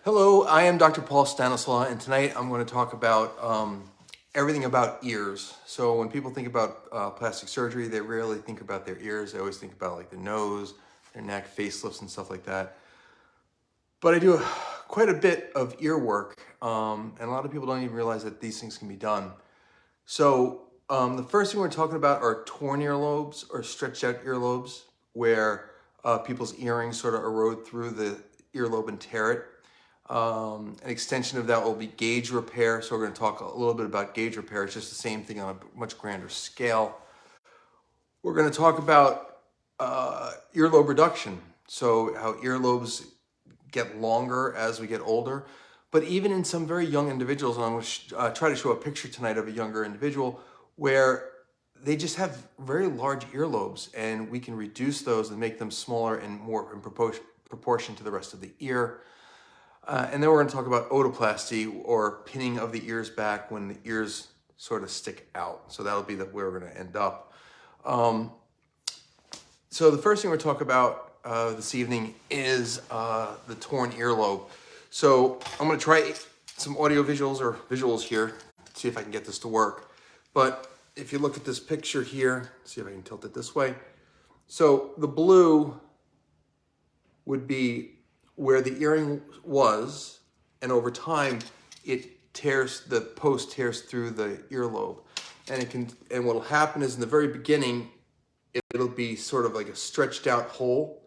Hello, I am Dr. Paul Stanislaw, and tonight I'm going to talk about everything about ears. So when people think about plastic surgery, they rarely think about their ears. They always think about like the nose, their neck, facelifts, and stuff like that. But I do quite a bit of ear work, and a lot of people don't even realize that these things can be done. So the first thing we're talking about are torn earlobes or stretched out earlobes, where people's earrings sort of erode through the earlobe and tear it. An extension of that will be gauge repair. So we're going to talk a little bit about gauge repair. It's just the same thing on a much grander scale. We're going to talk about earlobe reduction. So how earlobes get longer as we get older. But even in some very young individuals, and I'm going to try to show a picture tonight of a younger individual where they just have very large earlobes, and we can reduce those and make them smaller and more in proportion to the rest of the ear. And then we're going to talk about otoplasty, or pinning of the ears back when the ears sort of stick out. So that'll be where we're going to end up. So the first thing we're talking about this evening is the torn earlobe. So I'm going to try some audio visuals or visuals here, see if I can get this to work. But if you look at this picture here, see if I can tilt it this way. So the blue would be where the earring was, and over time the post tears through the earlobe, and what'll happen is in the very beginning it'll be sort of like a stretched out hole,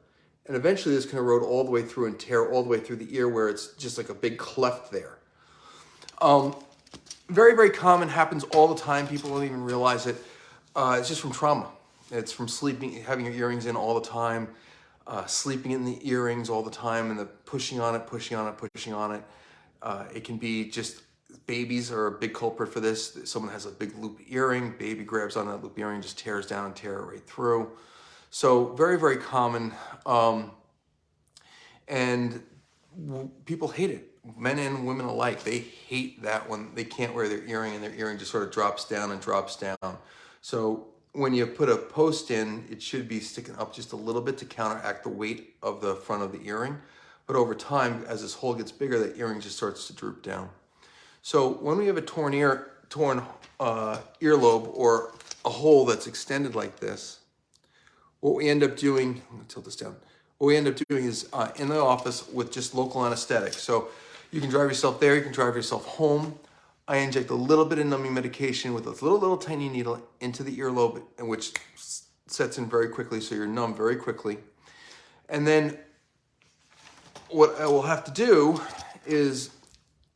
and eventually this can erode all the way through and tear all the way through the ear where it's just like a big cleft there. Very, very common, happens all the time. People don't even realize it. It's just from trauma. It's from sleeping, having your earrings in all the time, sleeping in the earrings all the time, and the pushing on it. It can be just babies are a big culprit for this. Someone has a big loop earring, baby grabs on that loop earring, just tears down and tear it right through. So very, very common. And people hate it. Men and women alike, they hate that when they can't wear their earring and their earring just sort of drops down and drops down. So when you put a post in, it should be sticking up just a little bit to counteract the weight of the front of the earring. But over time, as this hole gets bigger, the earring just starts to droop down. So when we have a torn earlobe or a hole that's extended like this, what we end up doing, I'm gonna tilt this down. What we end up doing is in the office with just local anesthetic. So you can drive yourself there, you can drive yourself home. I inject a little bit of numbing medication with a little tiny needle into the earlobe, which sets in very quickly, so you're numb very quickly. And then what I will have to do is,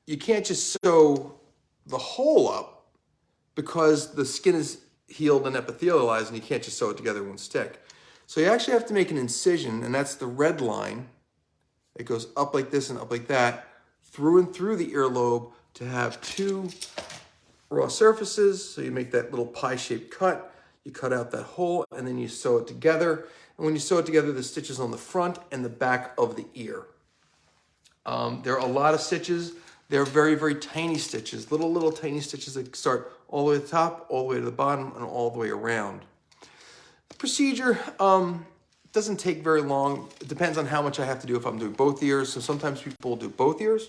you can't just sew the hole up because the skin is healed and epithelialized, and you can't just sew it together in one stick. So you actually have to make an incision, and that's the red line. It goes up like this and up like that, through and through the earlobe, to have two raw surfaces. So you make that little pie-shaped cut, you cut out that hole, and then you sew it together. And when you sew it together, the stitches on the front and the back of the ear. There are a lot of stitches. They're very, very tiny stitches, little tiny stitches that start all the way to the top, all the way to the bottom, and all the way around. The procedure doesn't take very long. It depends on how much I have to do if I'm doing both ears. So sometimes people will do both ears.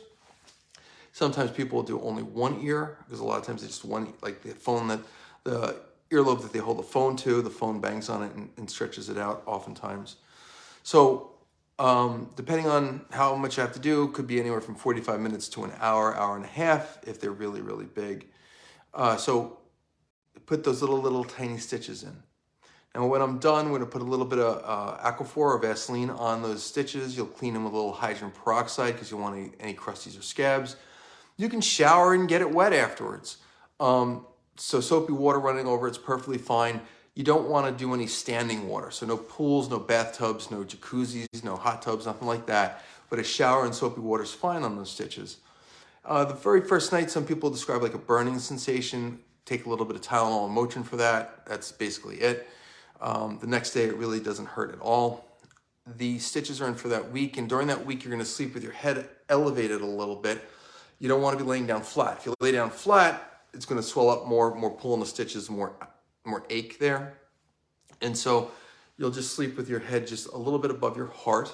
Sometimes people will do only one ear, because a lot of times it's just one, like the earlobe that they hold the phone to, the phone bangs on it and stretches it out oftentimes. So depending on how much I have to do, could be anywhere from 45 minutes to an hour, hour and a half if they're really, really big. So put those little tiny stitches in. And when I'm done, we're going to put a little bit of Aquaphor or Vaseline on those stitches. You'll clean them with a little hydrogen peroxide because you don't want any crusties or scabs. You can shower and get it wet afterwards. So soapy water running over it's perfectly fine. You don't want to do any standing water. So no pools, no bathtubs, no jacuzzis, no hot tubs, nothing like that. But a shower and soapy water is fine on those stitches. The very first night, some people describe like a burning sensation. Take a little bit of Tylenol and Motrin for that. That's basically it. The next day, it really doesn't hurt at all. The stitches are in for that week, and during that week, you're going to sleep with your head elevated a little bit. You don't want to be laying down flat. If you lay down flat, it's going to swell up more pull in the stitches, more ache there. And so you'll just sleep with your head just a little bit above your heart.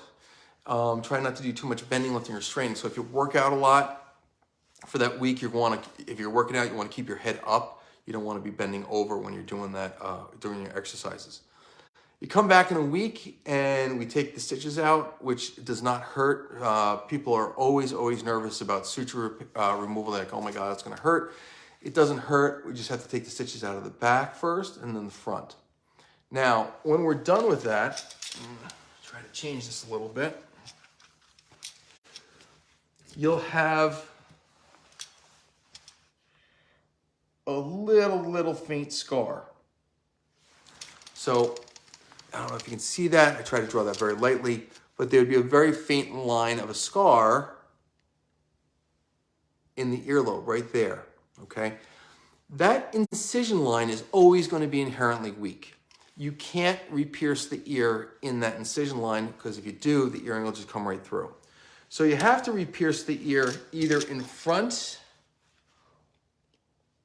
Try not to do too much bending, lifting, or straining. So if you work out a lot for that week, if you're working out, you want to keep your head up. You don't want to be bending over when you're doing that, during your exercises. You come back in a week and we take the stitches out, which does not hurt. People are always nervous about suture removal. They're like, oh my God, it's going to hurt. It doesn't hurt. We just have to take the stitches out of the back first and then the front. Now, when we're done with that, try to change this a little bit. You'll have a little faint scar. So, I don't know if you can see that. I try to draw that very lightly, but there would be a very faint line of a scar in the earlobe right there, okay? That incision line is always going to be inherently weak. You can't re-pierce the ear in that incision line because if you do, the earring will just come right through. So you have to re-pierce the ear either in front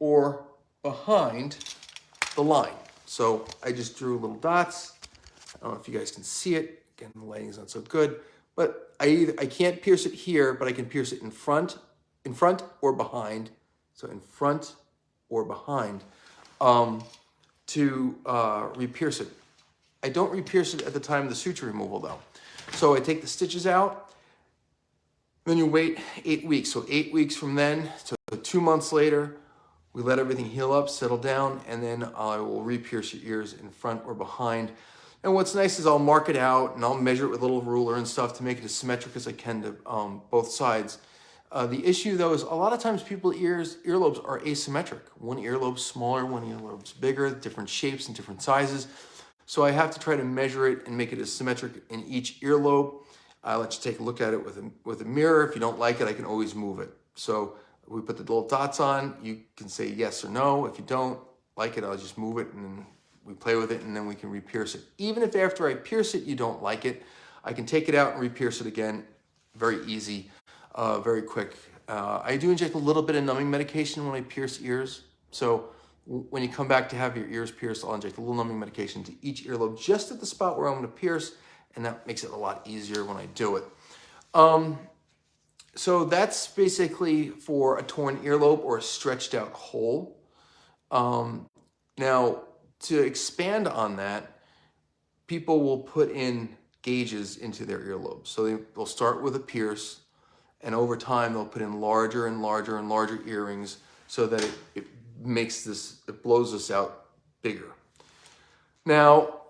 or behind the line. So I just drew little dots. I don't know if you guys can see it. Again, the lighting's not so good, but I can't pierce it here, but I can pierce it in front or behind. So in front or behind to re-pierce it. I don't re-pierce it at the time of the suture removal though. So I take the stitches out, then you wait 8 weeks. So 8 weeks from then to 2 months later, we let everything heal up, settle down, and then I will re-pierce your ears in front or behind. And what's nice is I'll mark it out and I'll measure it with a little ruler and stuff to make it as symmetric as I can to both sides. The issue though is a lot of times people's earlobes are asymmetric. One earlobe's smaller, one earlobe's bigger, different shapes and different sizes. So I have to try to measure it and make it as symmetric in each earlobe. I'll let you take a look at it with a mirror. If you don't like it, I can always move it. So we put the little dots on. You can say yes or no. If you don't like it, I'll just move it and then we play with it and then we can re-pierce it. Even if after I pierce it, you don't like it, I can take it out and re-pierce it again. Very easy, very quick. I do inject a little bit of numbing medication when I pierce ears. So when you come back to have your ears pierced, I'll inject a little numbing medication to each earlobe just at the spot where I'm going to pierce, and that makes it a lot easier when I do it. So that's basically for a torn earlobe or a stretched out hole. Now, to expand on that, people will put in gauges into their earlobes. So they'll start with a pierce, and over time they'll put in larger and larger and larger earrings so that it blows this out bigger. Now,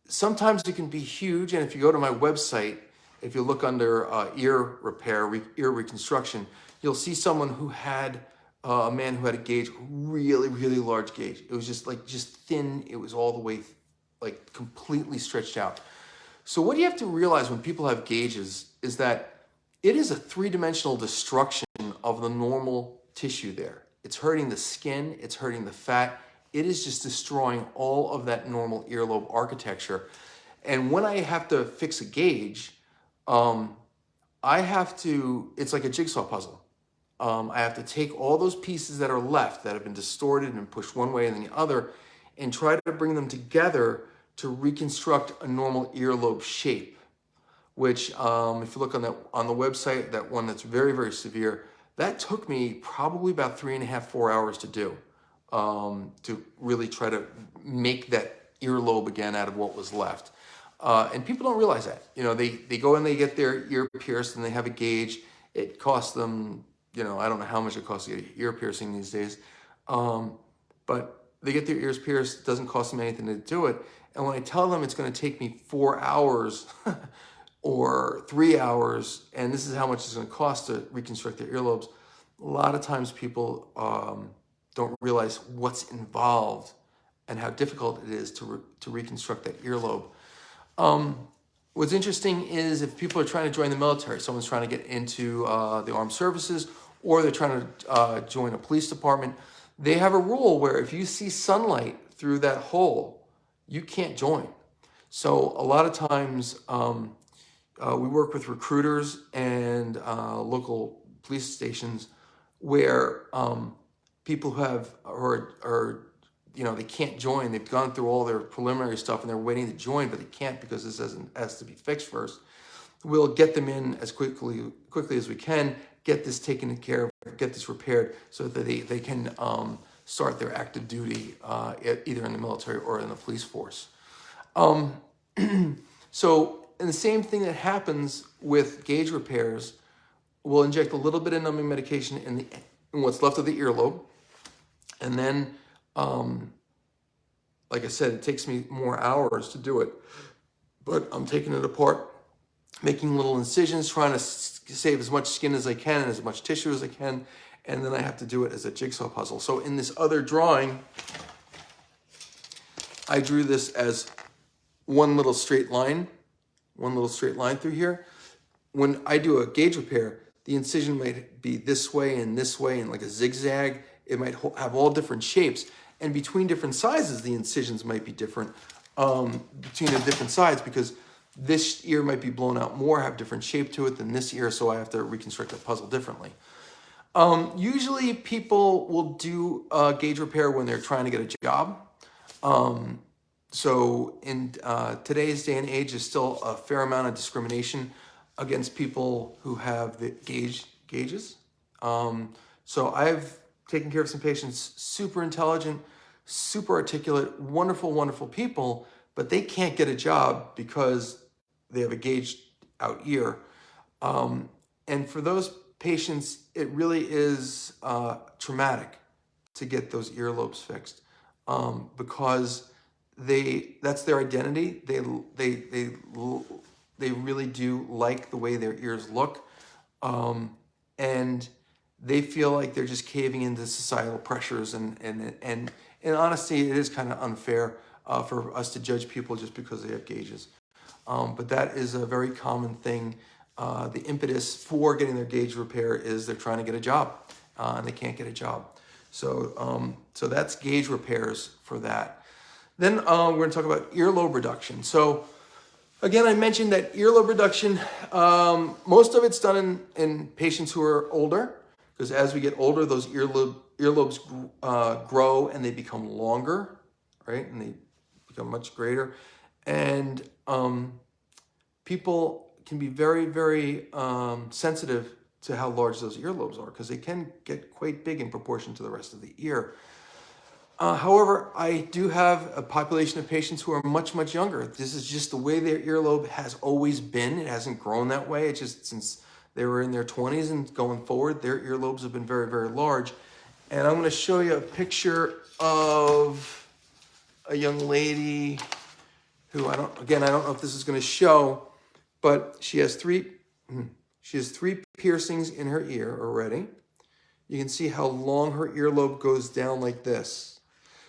sometimes it can be huge, and if you go to my website, if you look under ear repair, ear reconstruction, you'll see someone who had a man who had a gauge, really large gauge. It was just thin. It was all the way like completely stretched out. So what you have to realize when people have gauges is that it is a three-dimensional destruction of the normal tissue there. It's hurting the skin, it's hurting the fat. It is just destroying all of that normal earlobe architecture. And when I have to fix a gauge, it's like a jigsaw puzzle. I have to take all those pieces that are left that have been distorted and pushed one way and then the other and try to bring them together to reconstruct a normal earlobe shape, which if you look on the website, that one that's very severe, that took me probably about 3.5, 4 hours to do, to really try to make that earlobe again out of what was left. And people don't realize that. You know, they go and they get their ear pierced and they have a gauge. It costs them, I don't know how much it costs to get ear piercing these days. But they get their ears pierced. It doesn't cost them anything to do it. And when I tell them it's going to take me 4 hours or 3 hours, and this is how much it's going to cost to reconstruct their earlobes, a lot of times people don't realize what's involved and how difficult it is to reconstruct that earlobe. What's interesting is if people are trying to join the military, someone's trying to get into the armed services, or they're trying to join a police department, they have a rule where if you see sunlight through that hole, you can't join. So a lot of times we work with recruiters and local police stations where people who are they can't join. They've gone through all their preliminary stuff and they're waiting to join, but they can't because this has to be fixed first. We'll get them in as quickly as we can, get this taken care of, get this repaired so that they can start their active duty either in the military or in the police force. So, and the same thing that happens with gauge repairs, we'll inject a little bit of numbing medication in what's left of the earlobe. And then, like I said, it takes me more hours to do it, but I'm taking it apart, making little incisions, trying to save as much skin as I can and as much tissue as I can, and then I have to do it as a jigsaw puzzle. So in this other drawing, I drew this as one little straight line through here. When I do a gauge repair, the incision might be this way and like a zigzag. It might have all different shapes. And between different sizes, the incisions might be different between the different sides because this ear might be blown out more, have different shape to it than this ear, so I have to reconstruct the puzzle differently. Usually people will do a gauge repair when they're trying to get a job. So in today's day and age, there's still a fair amount of discrimination against people who have the gauges. So I've taken care of some patients, super intelligent, super articulate, wonderful, wonderful people, but they can't get a job because they have a gauged out ear. And for those patients, it really is traumatic to get those earlobes fixed because that's their identity. They really do like the way their ears look. And they feel like they're just caving into societal pressures. And honestly, it is kind of unfair for us to judge people just because they have gauges. But that is a very common thing. The impetus for getting their gauge repair is they're trying to get a job and they can't get a job. So that's gauge repairs for that. Then we're going to talk about earlobe reduction. So again, I mentioned that earlobe reduction, most of it's done in patients who are older, because as we get older, those earlobes grow and they become longer, right? And they become much greater. And people can be very, very sensitive to how large those earlobes are because they can get quite big in proportion to the rest of the ear. However, I do have a population of patients who are much, much younger. This is just the way their earlobe has always been. It hasn't grown that way. It's just since they were in their 20s and going forward, their earlobes have been very, very large. And I'm going to show you a picture of a young lady who I don't know if this is going to show, but she has three piercings in her ear already. You can see how long her earlobe goes down like this.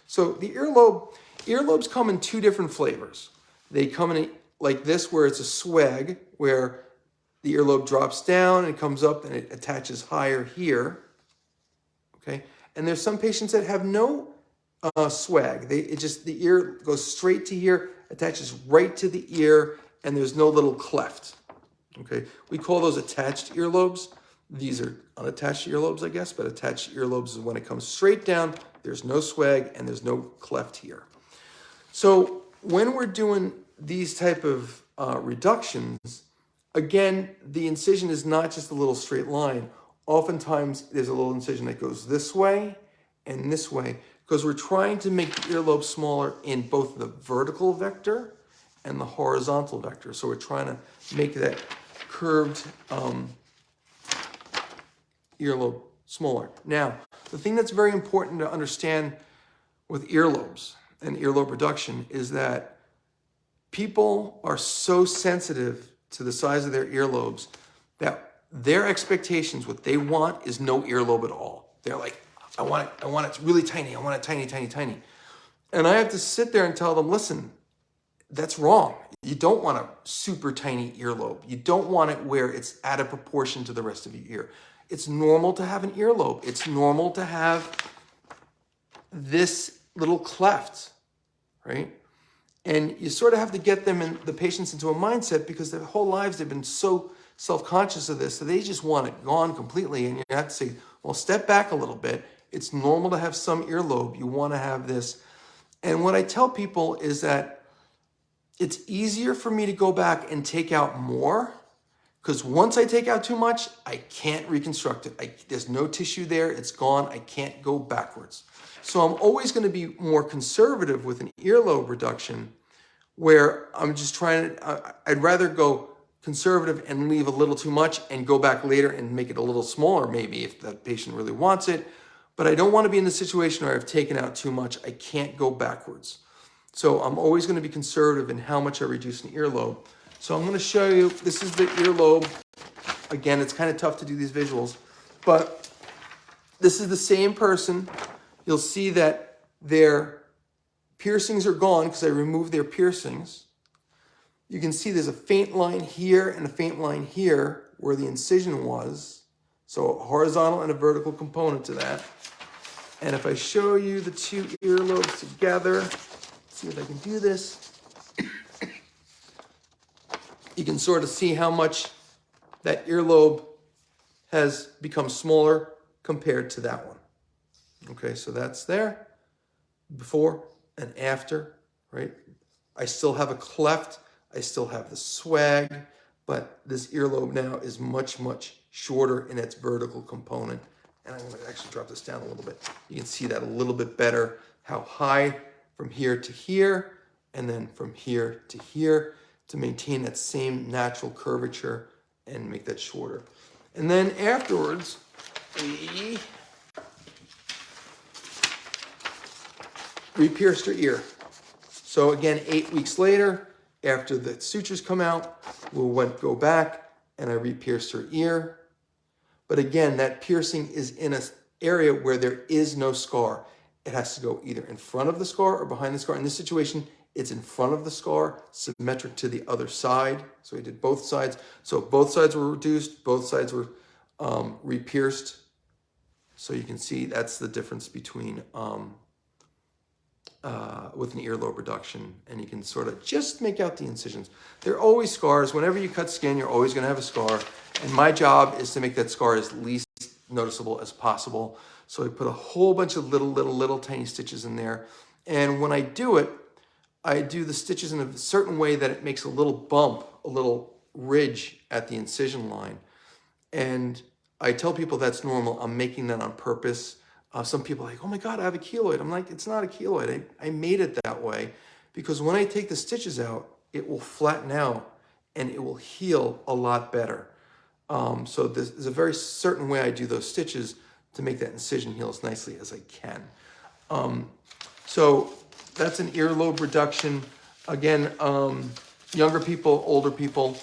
So the earlobes come in two different flavors. They come in like this, where it's a swag, where the earlobe drops down and it comes up and it attaches higher here. Okay, and there's some patients that have no swag. The ear goes straight to here, attaches right to the ear, and there's no little cleft. Okay, we call those attached earlobes. These are unattached earlobes, I guess, but attached earlobes is when it comes straight down, there's no swag, and there's no cleft here. So when we're doing these type of reductions, again, the incision is not just a little straight line. Oftentimes, there's a little incision that goes this way and this way, because we're trying to make the earlobe smaller in both the vertical vector and the horizontal vector. So we're trying to make that curved earlobe smaller. Now, the thing that's very important to understand with earlobes and earlobe reduction is that people are so sensitive to the size of their earlobes that their expectations, what they want, is no earlobe at all. They're like, I want it really tiny. I want it tiny, tiny, tiny. And I have to sit there and tell them, listen, that's wrong. You don't want a super tiny earlobe. You don't want it where it's out of proportion to the rest of your ear. It's normal to have an earlobe. It's normal to have this little cleft, right? And you sort of have to get them and the patients into a mindset because their whole lives they've been so self-conscious of this that they just want it gone completely. And you have to say, well, step back a little bit. It's normal to have some earlobe. You want to have this And what I tell people is that it's easier for me to go back and take out more, because once I take out too much, I can't reconstruct it. There's no tissue there, it's gone, I can't go backwards. So I'm always gonna be more conservative with an earlobe reduction, where I'm just I'd rather go conservative and leave a little too much and go back later and make it a little smaller maybe if that patient really wants it. But I don't want to be in the situation where I've taken out too much, I can't go backwards. So I'm always going to be conservative in how much I reduce an earlobe. So I'm going to show you, this is the earlobe. Again, it's kind of tough to do these visuals, but this is the same person. You'll see that their piercings are gone because I removed their piercings. You can see there's a faint line here and a faint line here where the incision was. So a horizontal and a vertical component to that. And if I show you the two earlobes together, see if I can do this. You can sort of see how much that earlobe has become smaller compared to that one. Okay, so that's there, before and after, right? I still have a cleft, I still have the swag, but this earlobe now is much, much shorter in its vertical component. And I'm gonna actually drop this down a little bit. You can see that a little bit better, how high from here to here, and then from here to here, to maintain that same natural curvature and make that shorter. And then afterwards, we re-pierced her ear. So again, 8 weeks later, after the sutures come out, we'll go back and I re-pierced her ear. But again, that piercing is in an area where there is no scar. It has to go either in front of the scar or behind the scar. In this situation, it's in front of the scar, symmetric to the other side. So we did both sides. So both sides were reduced, both sides were re-pierced. So you can see that's the difference between with an earlobe reduction, and you can sort of just make out the incisions. There are always scars. Whenever you cut skin, you're always going to have a scar. And my job is to make that scar as least noticeable as possible. So I put a whole bunch of little tiny stitches in there. And when I do it, I do the stitches in a certain way that it makes a little bump, a little ridge at the incision line. And I tell people that's normal. I'm making that on purpose. Some people are like, oh my God, I have a keloid. I'm like, it's not a keloid. I made it that way because when I take the stitches out, it will flatten out and it will heal a lot better. So there's a very certain way I do those stitches to make that incision heal as nicely as I can. So that's an earlobe reduction. Again, younger people, older people,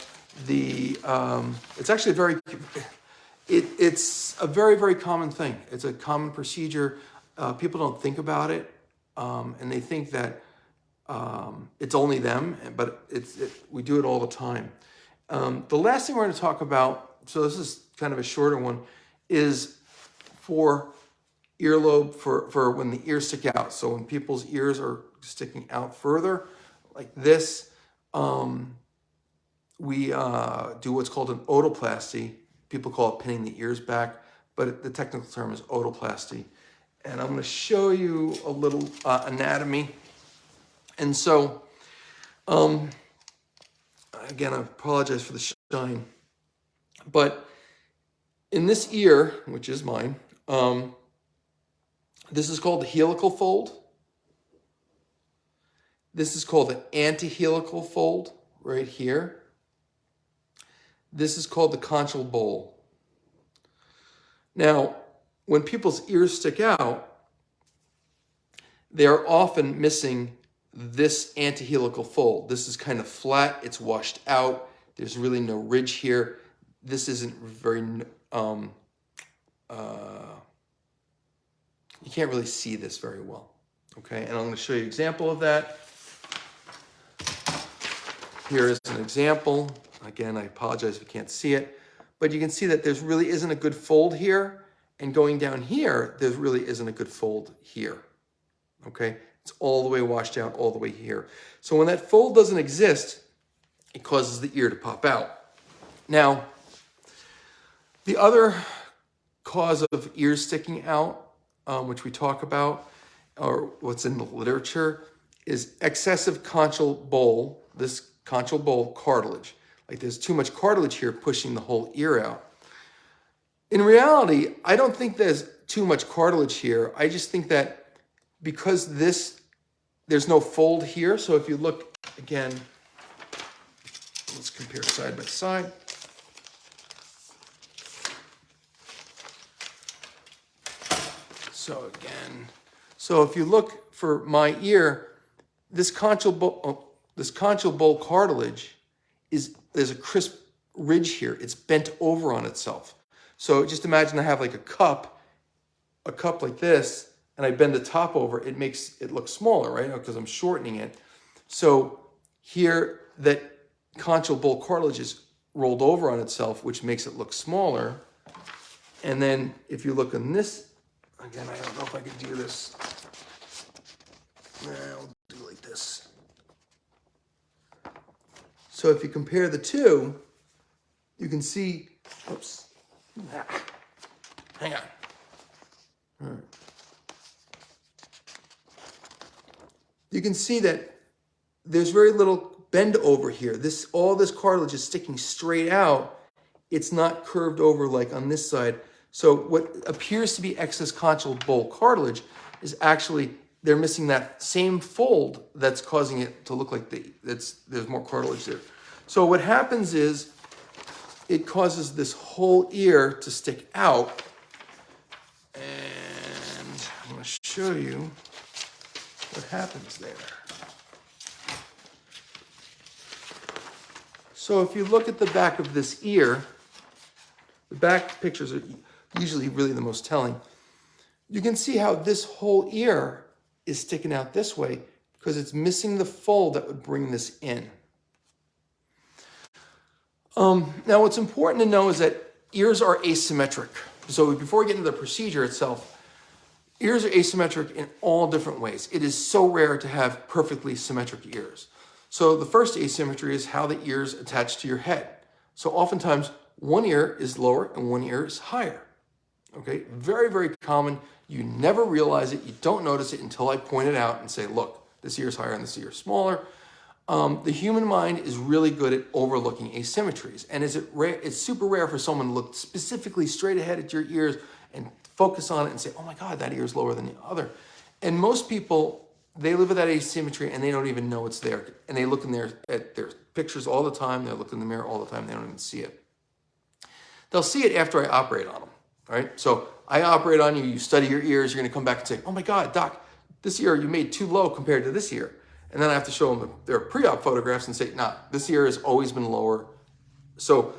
it's actually it's a very, very common thing. It's a common procedure. People don't think about it, and they think that it's only them, but we do it all the time. The last thing we're going to talk about, so this is kind of a shorter one, is for earlobe, for when the ears stick out. So when people's ears are sticking out further, like this, we do what's called an otoplasty. People call it pinning the ears back, but the technical term is otoplasty. And I'm going to show you a little anatomy. And so, again, I apologize for the shine, but in this ear, which is mine, this is called the helical fold. This is called the antihelical fold right here. This is called the conchal bowl. Now, when people's ears stick out, they're often missing this antihelical fold. This is kind of flat, it's washed out. There's really no ridge here. This isn't very, you can't really see this very well, okay? And I'm going to show you an example of that. Here is an example. Again, I apologize if you can't see it, but you can see that there really isn't a good fold here, and going down here, there really isn't a good fold here, okay? It's all the way washed out, all the way here. So when that fold doesn't exist, it causes the ear to pop out. Now, the other cause of ears sticking out, which we talk about, or what's in the literature, is excessive conchal bowl, this conchal bowl cartilage. Like there's too much cartilage here pushing the whole ear out. In reality, I don't think there's too much cartilage here. I just think that because there's no fold here. So if you look again, let's compare side by side. So again, so if you look for my ear, this conchal bowl cartilage there's a crisp ridge here. It's bent over on itself. So just imagine I have like a cup like this, and I bend the top over, it makes it look smaller, right? Because I'm shortening it. So here that conchal bowl cartilage is rolled over on itself, which makes it look smaller. And then if you look on this, again, I don't know if I can do this. I'll do it like this. So if you compare the two, you can see, oops, hang on. All right. You can see that there's very little bend over here. All this cartilage is sticking straight out. It's not curved over like on this side. So what appears to be excess conchal bowl cartilage is actually they're missing that same fold that's causing it to look like there's more cartilage there. So what happens is it causes this whole ear to stick out. And I'm going to show you what happens there. So if you look at the back of this ear, the back pictures are usually really the most telling. You can see how this whole ear is sticking out this way because it's missing the fold that would bring this in. Now what's important to know is that ears are asymmetric. So before we get into the procedure itself, ears are asymmetric in all different ways. It is so rare to have perfectly symmetric ears. So the first asymmetry is how the ears attach to your head. So oftentimes one ear is lower and one ear is higher. Okay, very, very common. You never realize it. You don't notice it until I point it out and say, look, this ear is higher and this ear is smaller. The human mind is really good at overlooking asymmetries. And it's super rare for someone to look specifically straight ahead at your ears and focus on it and say, oh my God, that ear is lower than the other. And most people, they live with that asymmetry and they don't even know it's there. And they look at their pictures all the time. They look in the mirror all the time. They don't even see it. They'll see it after I operate on them. All right, so I operate on you, you study your ears, you're gonna come back and say, oh my God, doc, this ear you made too low compared to this ear. And then I have to show them their pre-op photographs and say, nah, this ear has always been lower. So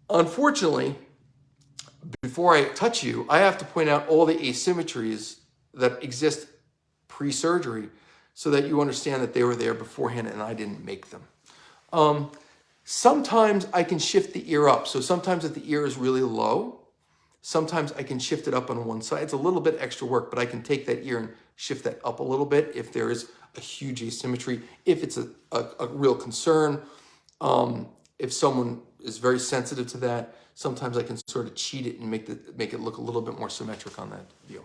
unfortunately, before I touch you, I have to point out all the asymmetries that exist pre-surgery so that you understand that they were there beforehand and I didn't make them. Sometimes I can shift the ear up. So sometimes if the ear is really low, sometimes I can shift it up on one side. It's a little bit extra work, but I can take that ear and shift that up a little bit if there is a huge asymmetry, if it's a real concern. If someone is very sensitive to that, sometimes I can sort of cheat it and make it look a little bit more symmetric on that view.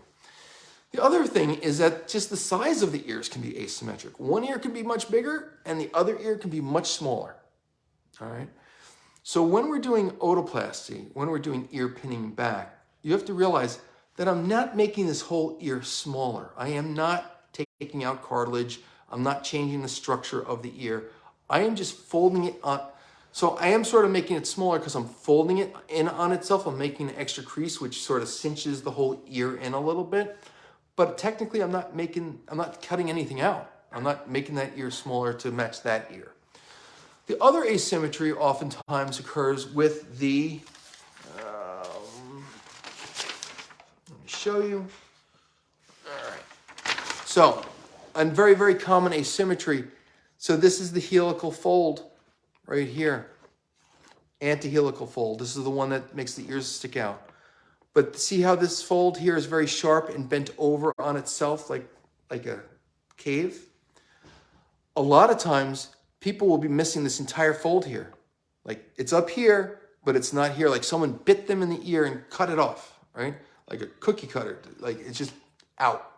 The other thing is that just the size of the ears can be asymmetric. One ear can be much bigger and the other ear can be much smaller. All right. So when we're doing otoplasty, when we're doing ear pinning back, you have to realize that I'm not making this whole ear smaller. I am not taking out cartilage. I'm not changing the structure of the ear. I am just folding it up. So I am sort of making it smaller because I'm folding it in on itself. I'm making an extra crease, which sort of cinches the whole ear in a little bit. But technically, I'm not cutting anything out. I'm not making that ear smaller to match that ear. The other asymmetry oftentimes occurs with the, let me show you. All right. So, a very, very common asymmetry. So this is the helical fold right here. Antihelical fold. This is the one that makes the ears stick out. But see how this fold here is very sharp and bent over on itself like a cave? A lot of times, people will be missing this entire fold here. Like it's up here, but it's not here. Like someone bit them in the ear and cut it off, right? Like a cookie cutter, like it's just out.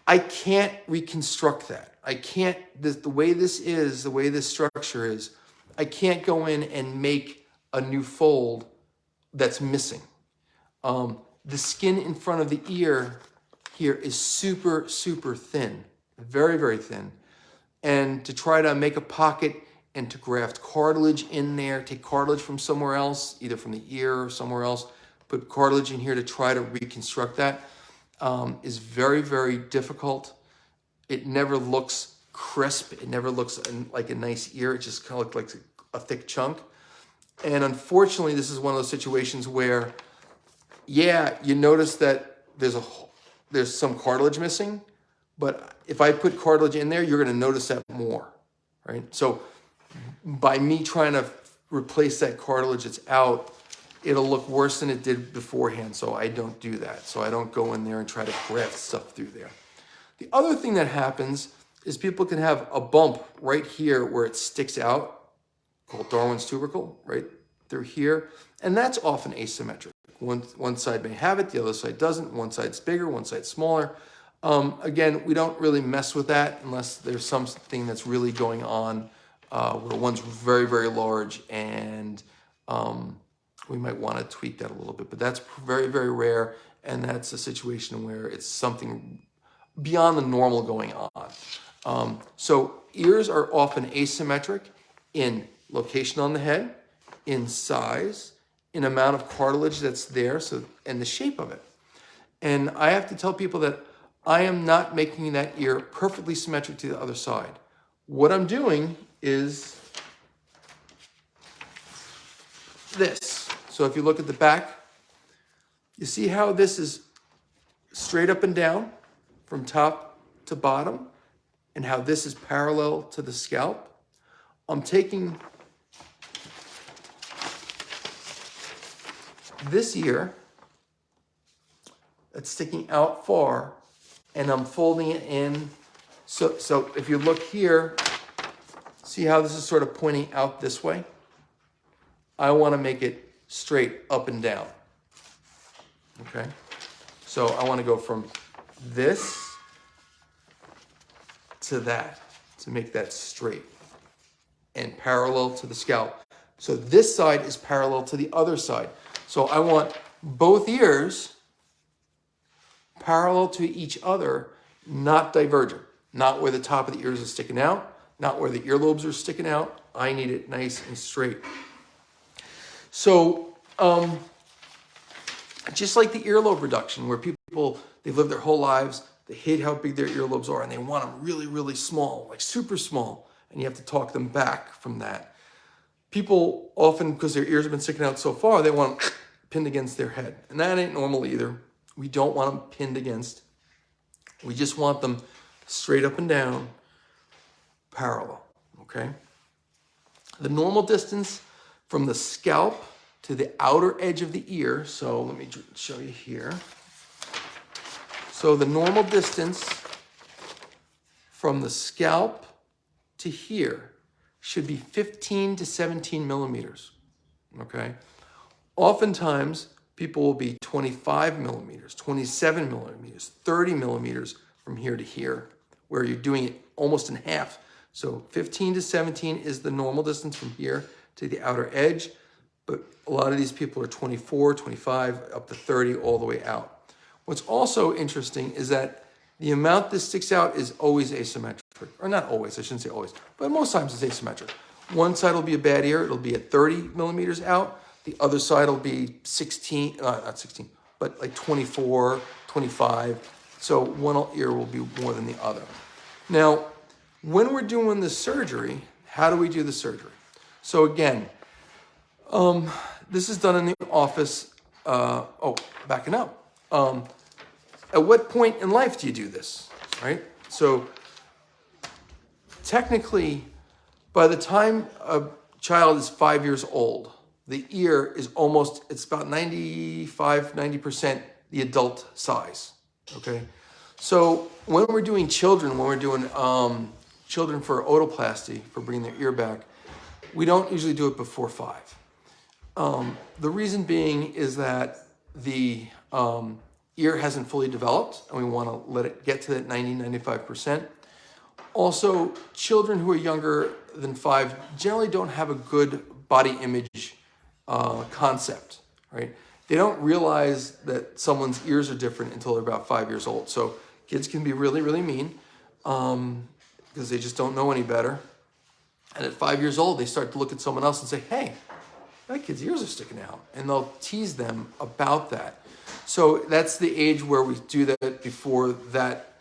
I can't reconstruct that. I can't, the way this is, the way this structure is, I can't go in and make a new fold that's missing. The skin in front of the ear here is super, super thin, very, very thin. And to try to make a pocket and to graft cartilage in there, take cartilage from somewhere else, either from the ear or somewhere else, put cartilage in here to try to reconstruct that, is very, very difficult. It never looks crisp. It never looks like a nice ear. It just kind of looks like a thick chunk. And unfortunately, this is one of those situations where, yeah, you notice that there's some cartilage missing, but if I put cartilage in there, you're going to notice that more, right? So by me trying to replace that cartilage that's out, it'll look worse than it did beforehand. So I don't do that. So I don't go in there and try to graft stuff through there. The other thing that happens is people can have a bump right here where it sticks out, called Darwin's tubercle, right through here. And that's often asymmetric. One side may have it, the other side doesn't. One side's bigger, one side's smaller. Again, we don't really mess with that unless there's something that's really going on where one's very, very large, and we might want to tweak that a little bit. But that's very, very rare, and that's a situation where it's something beyond the normal going on. So ears are often asymmetric in location on the head, in size, in amount of cartilage that's there, and the shape of it. And I have to tell people that I am not making that ear perfectly symmetric to the other side. What I'm doing is this. So if you look at the back, you see how this is straight up and down from top to bottom, and how this is parallel to the scalp. I'm taking this ear that's sticking out far, and I'm folding it in. So if you look here, see how this is sort of pointing out this way? I want to make it straight up and down. Okay? So I want to go from this to that to make that straight and parallel to the scalp. So this side is parallel to the other side. So I want both ears parallel to each other, not divergent. Not where the top of the ears is sticking out, not where the earlobes are sticking out. I need it nice and straight. So just like the earlobe reduction, where people, they've lived their whole lives, they hate how big their earlobes are, and they want them really, really small, like super small, and you have to talk them back from that. People often, because their ears have been sticking out so far, they want them pinned against their head. And that ain't normal either. We don't want them pinned against. We just want them straight up and down, parallel, okay? The normal distance from the scalp to the outer edge of the ear, so let me show you here. So the normal distance from the scalp to here should be 15 to 17 millimeters, okay? Oftentimes, people will be 25 millimeters, 27 millimeters, 30 millimeters from here to here, where you're doing it almost in half. So 15 to 17 is the normal distance from here to the outer edge, but a lot of these people are 24, 25, up to 30, all the way out. What's also interesting is that the amount this sticks out is always asymmetric. Or not always, I shouldn't say always, but most times it's asymmetric. One side will be a bad ear, it'll be at 30 millimeters out. The other side will be 16, not 16, but like 24, 25. So one ear will be more than the other. Now, when we're doing the surgery, how do we do the surgery? So again, this is done in the office. Backing up. At what point in life do you do this, right? So technically, by the time a child is 5 years old, the ear is it's about 90% the adult size, okay? So when we're doing children, when we're doing children for otoplasty, for bringing their ear back, we don't usually do it before 5. The reason being is that the ear hasn't fully developed, and we want to let it get to that 90-95%. Also, children who are younger than 5 generally don't have a good body image concept, right? They don't realize that someone's ears are different until they're about 5 years old. So kids can be really, really mean because they just don't know any better. And at 5 years old, they start to look at someone else and say, hey, that kid's ears are sticking out. And they'll tease them about that. So that's the age where we do that before that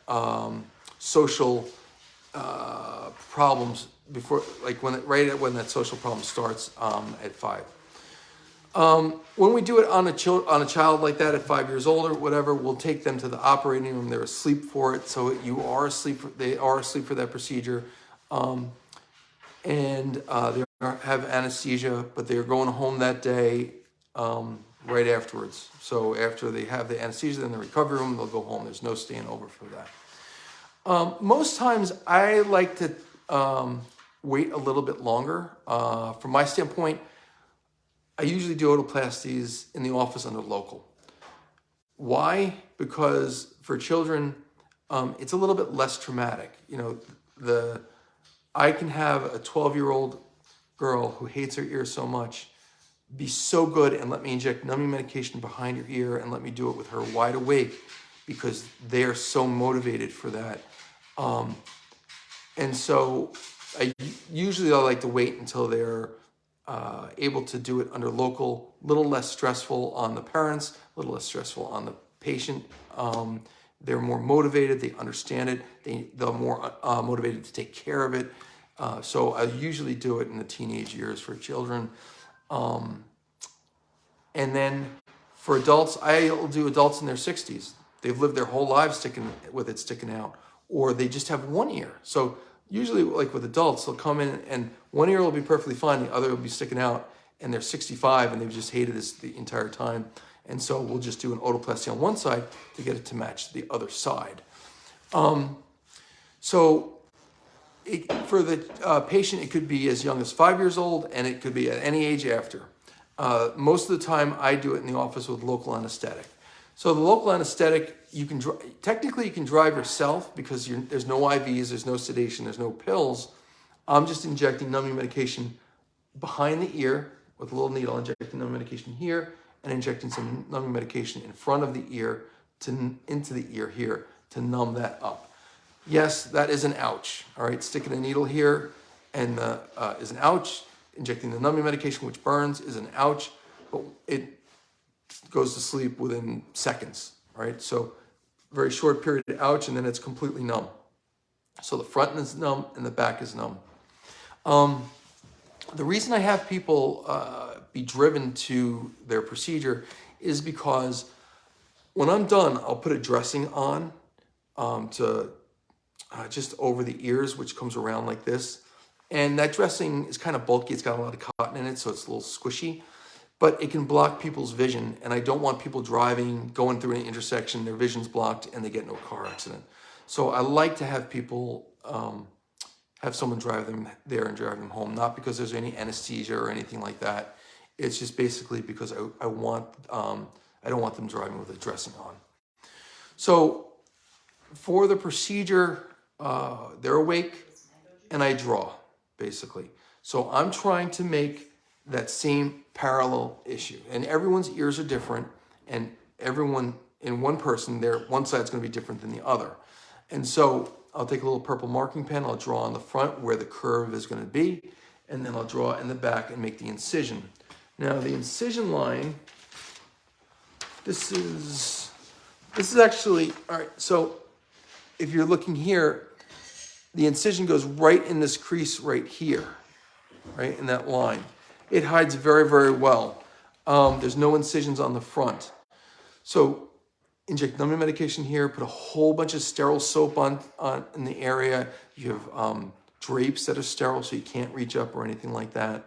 social problems, right when that social problem starts at 5. When we do it on a child like that at 5 years old or whatever, we'll take them to the operating room. They're asleep for it, so they are asleep for that procedure. And they have anesthesia, but they're going home that day right afterwards. So after they have the anesthesia in the recovery room, they'll go home. There's no staying over for that. Most times I like to wait a little bit longer. From my standpoint, I usually do otoplasties in the office under local. Why? Because for children, it's a little bit less traumatic. I can have a 12-year-old girl who hates her ear so much be so good and let me inject numbing medication behind her ear and let me do it with her wide awake because they are so motivated for that. And so I like to wait until they're able to do it under local, a little less stressful on the parents, a little less stressful on the patient. They're more motivated, they understand it, they're more motivated to take care of it. So I usually do it in the teenage years for children. And then for adults, I'll do adults in their 60s. They've lived their whole lives sticking out, or they just have one ear. So usually, like with adults, they'll come in and one ear will be perfectly fine, the other will be sticking out, and they're 65 and they've just hated this the entire time. And so we'll just do an otoplasty on one side to get it to match the other side. For the patient, it could be as young as 5 years old, and it could be at any age after. Most of the time, I do it in the office with local anesthetic. So the local anesthetic, you can drive yourself because there's no IVs, there's no sedation, there's no pills. I'm just injecting numbing medication behind the ear with a little needle, injecting numbing medication here, and injecting some numbing medication in front of the ear into the ear here to numb that up. Yes, that is an ouch. All right, sticking a needle here and is an ouch. Injecting the numbing medication, which burns, is an ouch, but it goes to sleep within seconds. All right, so very short period of ouch, and then it's completely numb. So the front is numb and the back is numb. The reason I have people be driven to their procedure is because when I'm done, I'll put a dressing on to just over the ears, which comes around like this. And that dressing is kind of bulky. It's got a lot of cotton in it, so it's a little squishy. But it can block people's vision, and I don't want people going through an intersection, their vision's blocked, and they get into a car accident. So I like to have people have someone drive them there and drive them home, not because there's any anesthesia or anything like that. It's just basically because I don't want them driving with a dressing on. So for the procedure, they're awake, and I draw, basically. So I'm trying to make that same parallel issue. And everyone's ears are different, and everyone in one person, one side's going to be different than the other. And so I'll take a little purple marking pen, I'll draw on the front where the curve is going to be, and then I'll draw in the back and make the incision. Now the incision line, this is actually, all right, so if you're looking here, the incision goes right in this crease right here, right in that line. It hides very, very well. There's no incisions on the front. So inject numbing medication here, put a whole bunch of sterile soap on in the area. You have drapes that are sterile so you can't reach up or anything like that.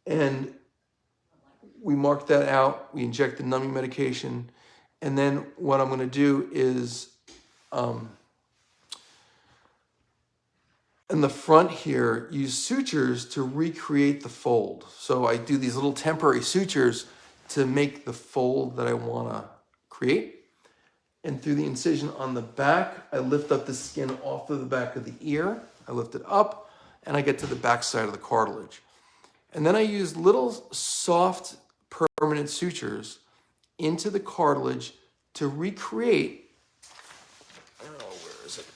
And we mark that out. We inject the numbing medication. And then what I'm going to do is in the front here, use sutures to recreate the fold. So I do these little temporary sutures to make the fold that I want to create. and through the incision on the back, I lift up the skin off of the back of the ear. I lift it up, and I get to the back side of the cartilage. And then I use little soft permanent sutures into the cartilage to recreate, I don't know, where is it?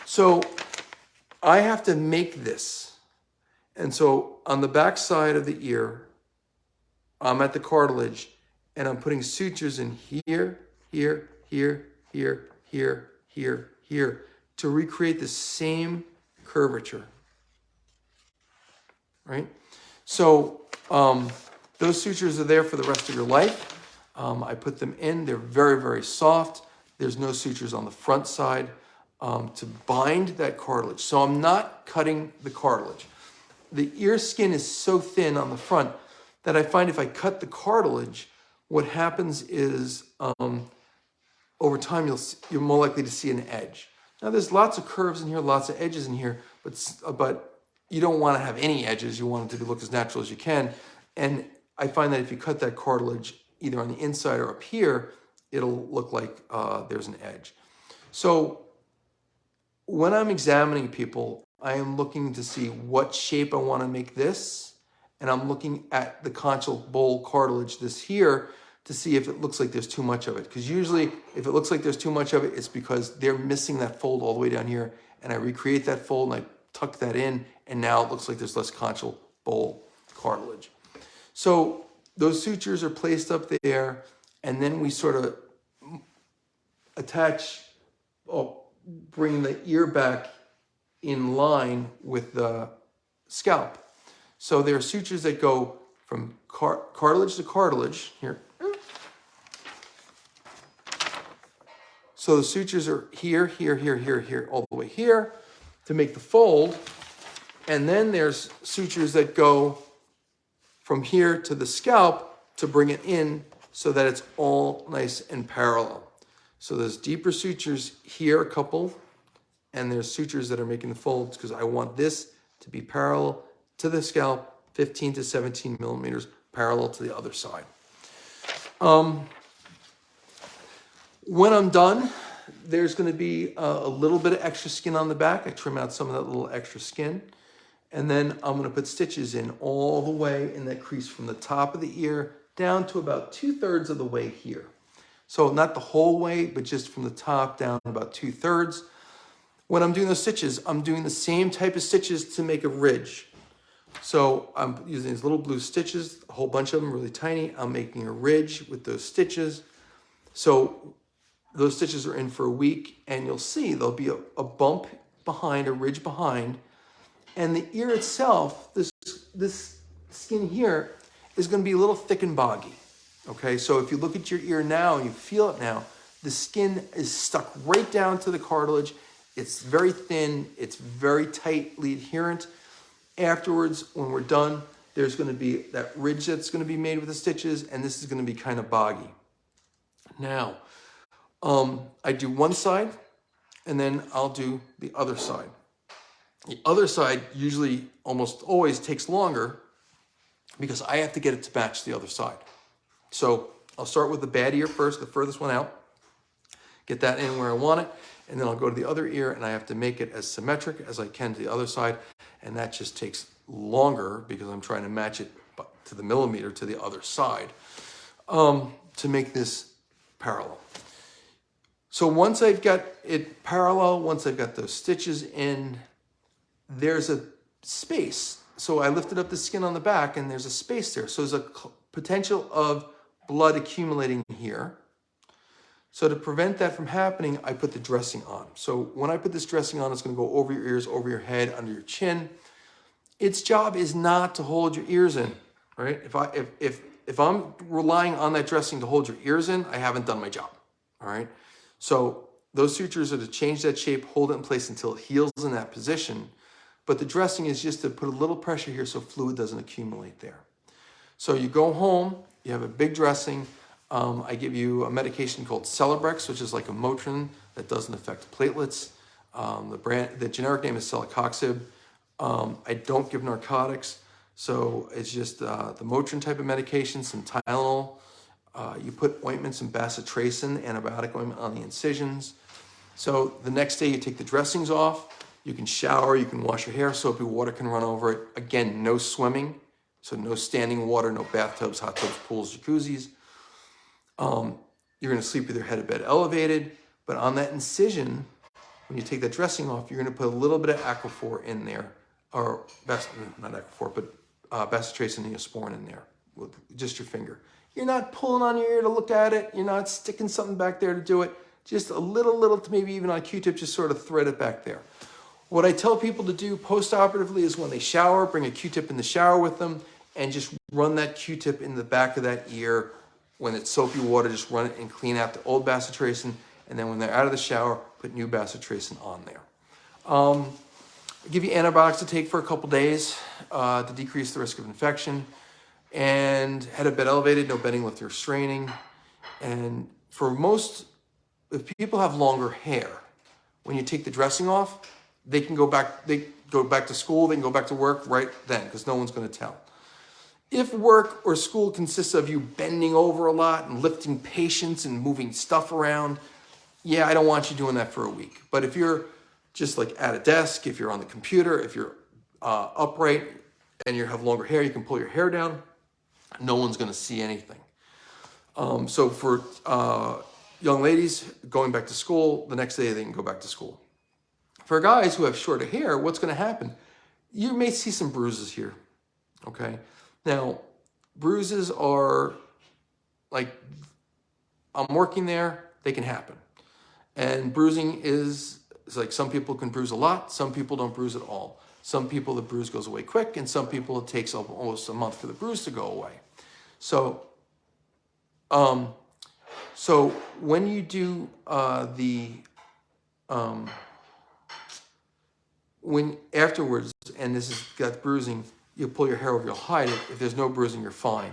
So I have to make this. And so on the back side of the ear, I'm at the cartilage, and I'm putting sutures in here, here, here, here, here, here, here, to recreate the same curvature, right? So those sutures are there for the rest of your life. I put them in. They're very, very soft. There's no sutures on the front side to bind that cartilage. So I'm not cutting the cartilage. The ear skin is so thin on the front that I find if I cut the cartilage, what happens is over time you're more likely to see an edge. Now there's lots of curves in here, lots of edges in here, but you don't want to have any edges. You want it to look as natural as you can. And I find that if you cut that cartilage either on the inside or up here, it'll look like there's an edge. So when I'm examining people, I am looking to see what shape I want to make this, and I'm looking at the conchal bowl cartilage, this here, to see if it looks like there's too much of it. Because usually, if it looks like there's too much of it, it's because they're missing that fold all the way down here, and I recreate that fold, and I tuck that in, and now it looks like there's less conchal bowl cartilage. So those sutures are placed up there, and then we sort of attach, bring the ear back in line with the scalp. So there are sutures that go from cartilage to cartilage here. So the sutures are here, here, here, here, here, all the way here to make the fold. And then there's sutures that go from here to the scalp to bring it in so that it's all nice and parallel. So there's deeper sutures here, a couple, and there's sutures that are making the folds because I want this to be parallel to the scalp, 15 to 17 millimeters parallel to the other side. When I'm done, there's going to be a little bit of extra skin on the back. I trim out some of that little extra skin. And then I'm going to put stitches in all the way in that crease from the top of the ear down to about 2/3 of the way here. So not the whole way, but just from the top down about 2/3. When I'm doing those stitches, I'm doing the same type of stitches to make a ridge. So I'm using these little blue stitches, a whole bunch of them, really tiny. I'm making a ridge with those stitches. So those stitches are in for a week, and you'll see there'll be a bump behind, a ridge behind, and the ear itself, this skin here, is going to be a little thick and boggy. Okay, so if you look at your ear now and you feel it now, the skin is stuck right down to the cartilage. It's very thin. It's very tightly adherent. Afterwards, when we're done, there's going to be that ridge that's going to be made with the stitches, and this is going to be kind of boggy. Now, I do one side, and then I'll do the other side. The other side usually almost always takes longer because I have to get it to match the other side. So I'll start with the bad ear first, the furthest one out, get that in where I want it, and then I'll go to the other ear, and I have to make it as symmetric as I can to the other side, and that just takes longer because I'm trying to match it to the millimeter to the other side to make this parallel. So once I've got it parallel, once I've got those stitches in, there's a space. So I lifted up the skin on the back, and there's a space there. So there's a potential of blood accumulating here. So to prevent that from happening, I put the dressing on. So when I put this dressing on, it's going to go over your ears, over your head, under your chin. Its job is not to hold your ears in, right? If I'm relying on that dressing to hold your ears in, I haven't done my job, all right? So those sutures are to change that shape, hold it in place until it heals in that position. But the dressing is just to put a little pressure here so fluid doesn't accumulate there. So you go home, you have a big dressing. I give you a medication called Celebrex, which is like a Motrin that doesn't affect platelets. The generic name is celecoxib. I don't give narcotics, so it's just the Motrin type of medication, some Tylenol, put ointments and bacitracin, antibiotic ointment, on the incisions. So the next day you take the dressings off, you can shower, you can wash your hair, soapy water can run over it. Again, no swimming, so no standing water, no bathtubs, hot tubs, pools, jacuzzis. You're gonna sleep with your head of bed elevated, but on that incision, when you take that dressing off, you're gonna put a little bit of Aquaphor in there, or not Aquaphor, but bacitracin and Neosporin in there with just your finger. You're not pulling on your ear to look at it. You're not sticking something back there to do it. Just a little, maybe even on a Q-tip, just sort of thread it back there. What I tell people to do post-operatively is when they shower, bring a Q-tip in the shower with them and just run that Q-tip in the back of that ear. When it's soapy water, just run it and clean out the old bacitracin. And then when they're out of the shower, put new bacitracin on there. I give you antibiotics to take for a couple days to decrease the risk of infection. And head of bed elevated, no bending, lifting, or straining. And for most, if people have longer hair, when you take the dressing off, they can go back. They go back to school. They can go back to work right then because no one's going to tell. If work or school consists of you bending over a lot and lifting patients and moving stuff around, yeah, I don't want you doing that for a week. But if you're just like at a desk, if you're on the computer, if you're upright and you have longer hair, you can pull your hair down. No one's going to see anything. So for young ladies going back to school, the next day they can go back to school. For guys who have shorter hair, what's going to happen? You may see some bruises here, okay? Now, bruises are like, I'm working there, they can happen. And bruising is like some people can bruise a lot, some people don't bruise at all. Some people the bruise goes away quick, and some people it takes almost a month for the bruise to go away. So when you do when afterwards, and this has got bruising, you pull your hair over, you'll hide it. If there's no bruising, you're fine.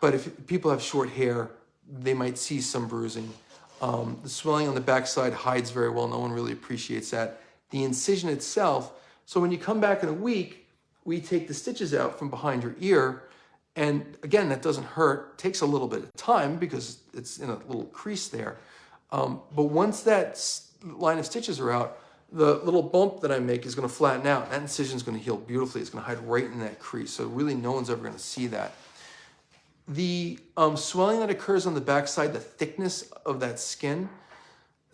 But if people have short hair, they might see some bruising. The swelling on the backside hides very well. No one really appreciates that. The incision itself, so when you come back in a week, we take the stitches out from behind your ear. And again, that doesn't hurt. It takes a little bit of time because it's in a little crease there. But once that line of stitches are out, the little bump that I make is going to flatten out. That incision is going to heal beautifully. It's going to hide right in that crease. So really no one's ever going to see that. The swelling that occurs on the backside, the thickness of that skin,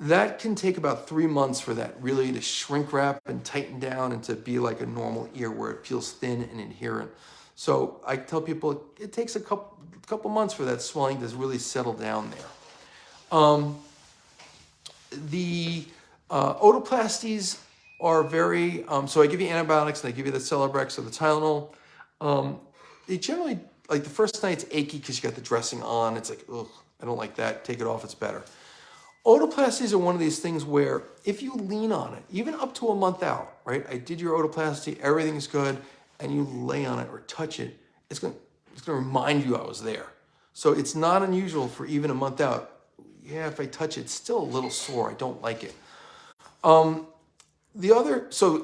that can take about 3 months for that really to shrink wrap and tighten down and to be like a normal ear where it feels thin and adherent. So I tell people it takes a couple months for that swelling to really settle down there. The otoplasties are very, so I give you antibiotics and I give you the Celebrex or the Tylenol. They generally, like the first night it's achy because you got the dressing on. It's like, ugh, I don't like that. Take it off, it's better. Otoplasties are one of these things where if you lean on it, even up to a month out, right? I did your otoplasty, everything's good, and you lay on it or touch it, it's gonna remind you I was there. So it's not unusual for even a month out. Yeah, if I touch it, it's still a little sore. I don't like it. So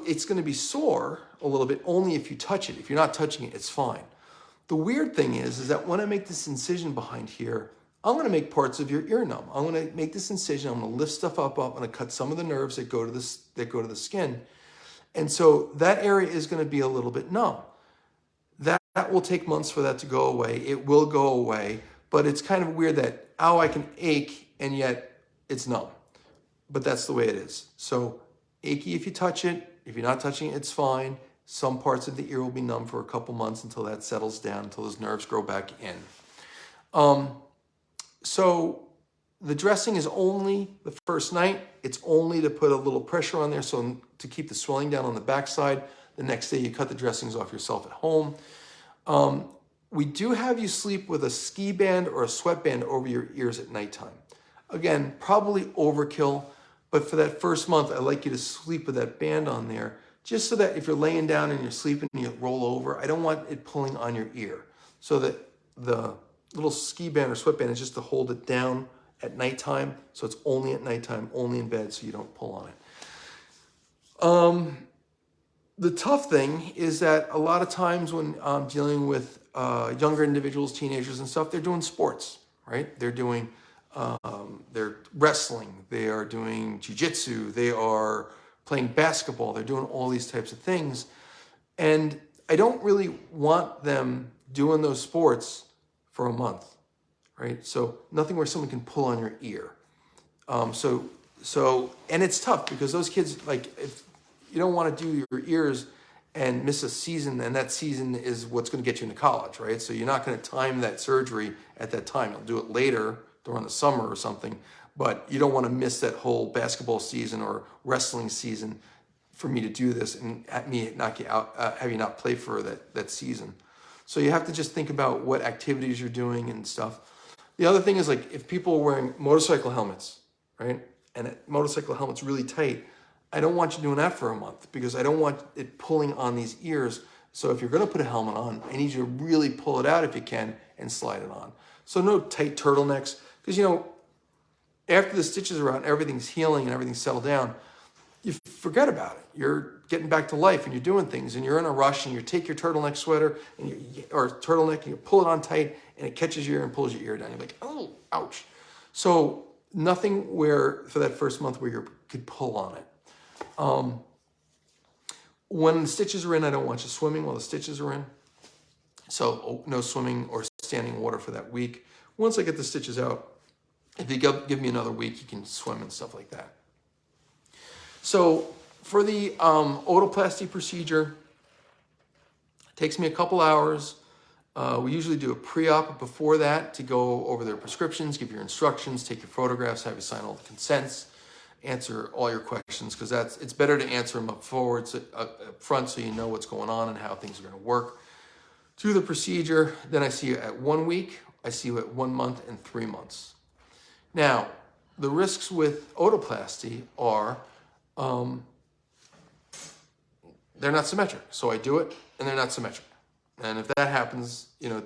it's going to be sore a little bit only if you touch it. If you're not touching it, it's fine. The weird thing is that when I make this incision behind here, I'm going to make parts of your ear numb. I'm going to make this incision. I'm going to lift stuff up. I'm going to cut some of the nerves that go to the skin. And so that area is going to be a little bit numb. That will take months for that to go away. It will go away, but it's kind of weird that, I can ache and yet it's numb. But that's the way it is. So achy if you touch it. If you're not touching it, it's fine. Some parts of the ear will be numb for a couple months until that settles down, until those nerves grow back in. So the dressing is only the first night. It's only to put a little pressure on there, so to keep the swelling down on the backside. The next day you cut the dressings off yourself at home. We do have you sleep with a ski band or a sweatband over your ears at nighttime. Again, probably overkill, but for that first month, I like you to sleep with that band on there, just so that if you're laying down and you're sleeping and you roll over, I don't want it pulling on your ear. So that the little ski band or sweatband is just to hold it down at nighttime. So it's only at nighttime, only in bed, so you don't pull on it. The tough thing is that a lot of times when I'm dealing with younger individuals, teenagers and stuff, they're doing sports. right? They're wrestling, they are doing jiu-jitsu, they are playing basketball, they're doing all these types of things. And I don't really want them doing those sports for a month, right? So nothing where someone can pull on your ear. And it's tough because those kids, like, if you don't want to do your ears and miss a season, and that season is what's going to get you into college, right? So you're not going to time that surgery at that time. You'll do it later during the summer or something, but you don't want to miss that whole basketball season or wrestling season for me to do this and have me not get out, have you not play for that season. So you have to just think about what activities you're doing and stuff. The other thing is, like, if people are wearing motorcycle helmets, right? And a motorcycle helmet's really tight, I don't want you doing that for a month because I don't want it pulling on these ears. So if you're going to put a helmet on, I need you to really pull it out if you can and slide it on. So no tight turtlenecks, because, you know, after the stitches are out and everything's healing and everything's settled down, you forget about it. You're getting back to life and you're doing things and you're in a rush and you take your turtleneck sweater or turtleneck and you pull it on tight and it catches your ear and pulls your ear down. You're like, oh, ouch. So nothing where for that first month where you could pull on it. When the stitches are in, I don't want you swimming while the stitches are in. So no swimming or standing in water for that week. Once I get the stitches out, if you give me another week, you can swim and stuff like that. So for the otoplasty procedure, it takes me a couple hours. We usually do a pre-op before that to go over their prescriptions, give your instructions, take your photographs, have you sign all the consents, answer all your questions, because it's better to answer them up front so you know what's going on and how things are going to work. Do the procedure, then I see you at 1 week, I see you at 1 month and 3 months. Now, the risks with otoplasty are they're not symmetric. So I do it and they're not symmetric. And if that happens, you know,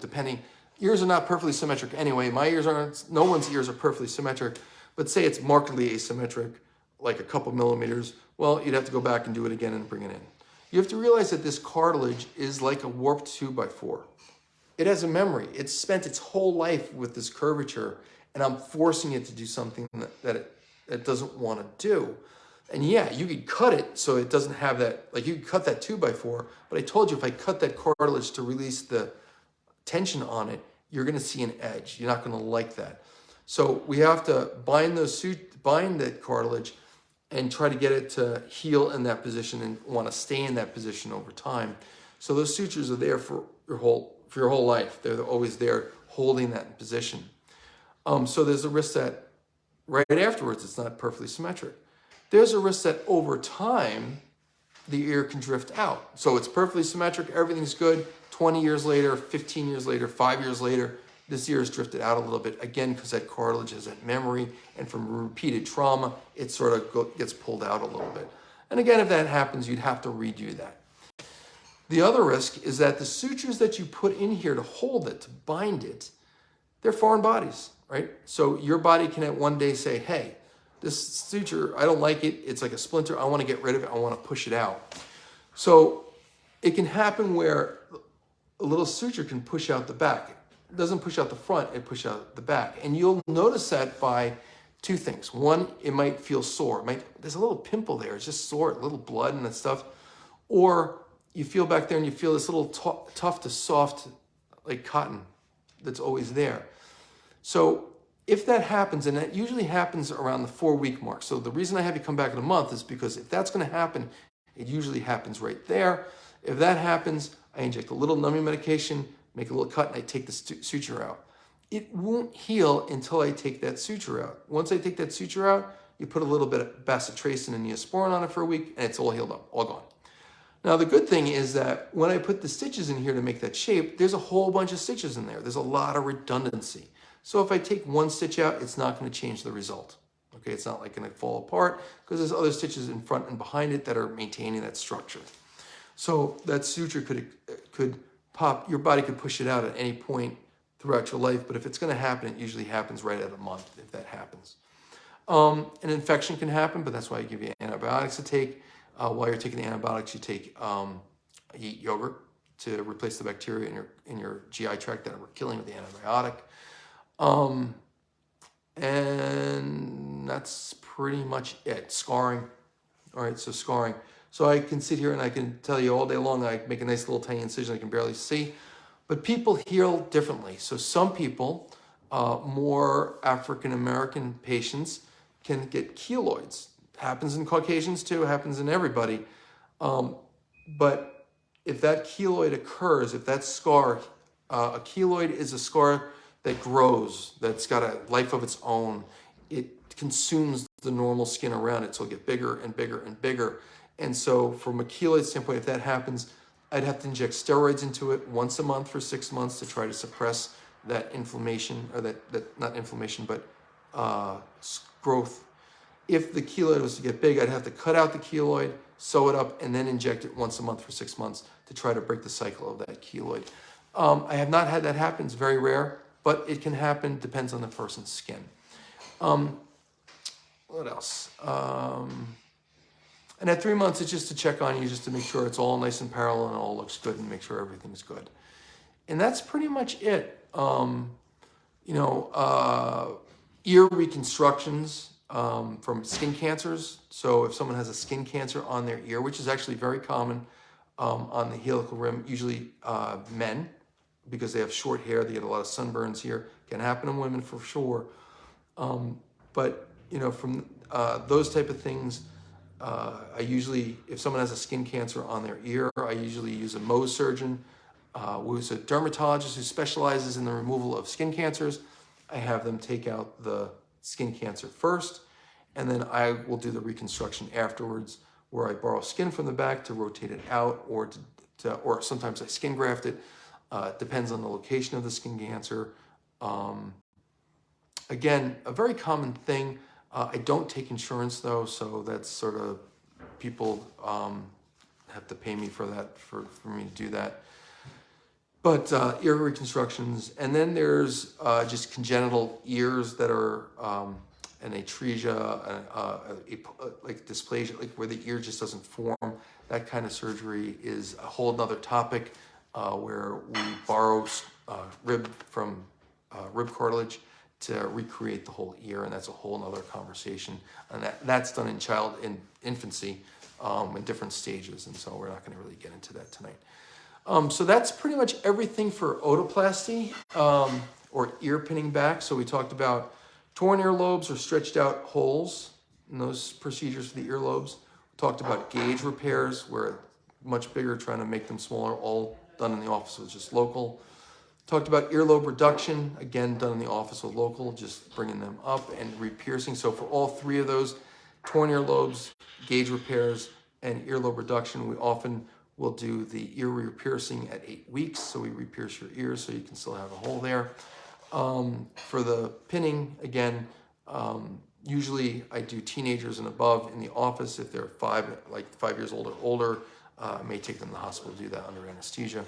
ears are not perfectly symmetric anyway. My ears aren't, no one's ears are perfectly symmetric, but say it's markedly asymmetric, like a couple millimeters, well, you'd have to go back and do it again and bring it in. You have to realize that this cartilage is like a warped 2x4. It has a memory. It's spent its whole life with this curvature, and I'm forcing it to do something that it doesn't want to do. And yeah, you could cut it so it doesn't have that, like you could cut that 2x4, but I told you if I cut that cartilage to release the tension on it, you're going to see an edge. You're not going to like that. So we have to bind that cartilage and try to get it to heal in that position and want to stay in that position over time. So those sutures are there for your whole life. They're always there holding that position. So there's a risk that right afterwards it's not perfectly symmetric. There's a risk that over time, the ear can drift out. So it's perfectly symmetric, everything's good. 20 years later, 15 years later, 5 years later, this ear is drifted out a little bit, again, because that cartilage has that memory, and from repeated trauma, it sort of gets pulled out a little bit. And again, if that happens, you'd have to redo that. The other risk is that the sutures that you put in here to hold it, to bind it, they're foreign bodies, right? So your body can at one day say, hey, this suture, I don't like it. It's like a splinter. I want to get rid of it. I want to push it out. So it can happen where a little suture can push out the back. It doesn't push out the front, it pushes out the back. And you'll notice that by two things. One, it might feel sore. There's a little pimple there. It's just sore, a little blood and that stuff. Or you feel back there and you feel this little tough to soft, like cotton that's always there. So if that happens, and that usually happens around the 4-week mark. So the reason I have you come back in a month is because if that's going to happen, it usually happens right there. If that happens, I inject a little numbing medication, make a little cut, and I take the suture out. It won't heal until I take that suture out. Once I take that suture out, you put a little bit of bacitracin and neosporin on it for a week, and it's all healed up, all gone. Now, the good thing is that when I put the stitches in here to make that shape, there's a whole bunch of stitches in there. There's a lot of redundancy. So if I take one stitch out, it's not going to change the result. Okay, it's not like going to fall apart because there's other stitches in front and behind it that are maintaining that structure. So that suture could pop, your body could push it out at any point throughout your life, but if it's going to happen, it usually happens right at a month if that happens. An infection can happen, but that's why I give you antibiotics to take. While you're taking the antibiotics, you eat yogurt to replace the bacteria in your GI tract that we're killing with the antibiotic. And that's pretty much it. Scarring. All right, so scarring. So I can sit here and I can tell you all day long, I make a nice little tiny incision I can barely see. But people heal differently. So some people, more African-American patients, can get keloids. Happens in Caucasians too, happens in everybody. But if that keloid occurs, if that scar, a keloid is a scar that grows, that's got a life of its own. It consumes the normal skin around it, so it'll get bigger and bigger and bigger. And so from a keloid standpoint, if that happens, I'd have to inject steroids into it once a month for 6 months to try to suppress that inflammation, or that not inflammation, but growth. If the keloid was to get big, I'd have to cut out the keloid, sew it up, and then inject it once a month for 6 months to try to break the cycle of that keloid. I have not had that happen. It's very rare, but it can happen. Depends on the person's skin. What else? And at 3 months, it's just to check on you, just to make sure it's all nice and parallel and all looks good and make sure everything's good. And that's pretty much it. Ear reconstructions from skin cancers. So if someone has a skin cancer on their ear, which is actually very common on the helical rim, usually men, because they have short hair, they get a lot of sunburns here. Can happen in women for sure. But from those type of things, I usually, if someone has a skin cancer on their ear, I usually use a Mohs surgeon who's a dermatologist who specializes in the removal of skin cancers. I have them take out the skin cancer first, and then I will do the reconstruction afterwards, where I borrow skin from the back to rotate it out, or or sometimes I skin graft it. Depends on the location of the skin cancer. Again, a very common thing. I don't take insurance though, so that's sort of, people have to pay me for that, for me to do that. But ear reconstructions, and then there's just congenital ears that are an atresia, like dysplasia, like where the ear just doesn't form. That kind of surgery is a whole nother topic, where we borrow rib cartilage to recreate the whole ear, and that's a whole nother conversation. And that's done in infancy, in different stages, and so we're not going to really get into that tonight. So that's pretty much everything for otoplasty, or ear pinning back. So we talked about torn earlobes or stretched out holes in those procedures for the earlobes. We talked about gauge repairs, where much bigger, trying to make them smaller, all done in the office with just local. Talked about earlobe reduction, again, done in the office with local, just bringing them up, and re-piercing. So for all three of those, torn earlobes, gauge repairs, and earlobe reduction, we often will do the ear re-piercing at 8 weeks. So we re-pierce your ears so you can still have a hole there. For the pinning, again, usually I do teenagers and above in the office. If they're 5 years old or older, I may take them to the hospital to do that under anesthesia.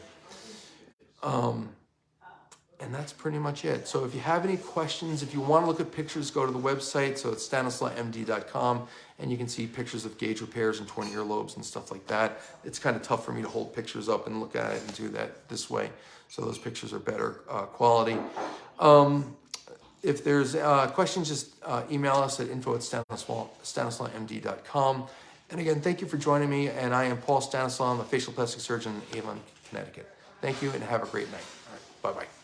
And that's pretty much it. So if you have any questions, if you want to look at pictures, go to the website. So it's stanislawmd.com, and you can see pictures of gauge repairs and torn earlobes and stuff like that. It's kind of tough for me to hold pictures up and look at it and do that this way. So those pictures are better quality. If there's questions, just email us at info@stanislawmd.com. And again, thank you for joining me. And I am Paul Stanislaw. I'm a facial plastic surgeon in Avon, Connecticut. Thank you, and have a great night. All right, bye-bye.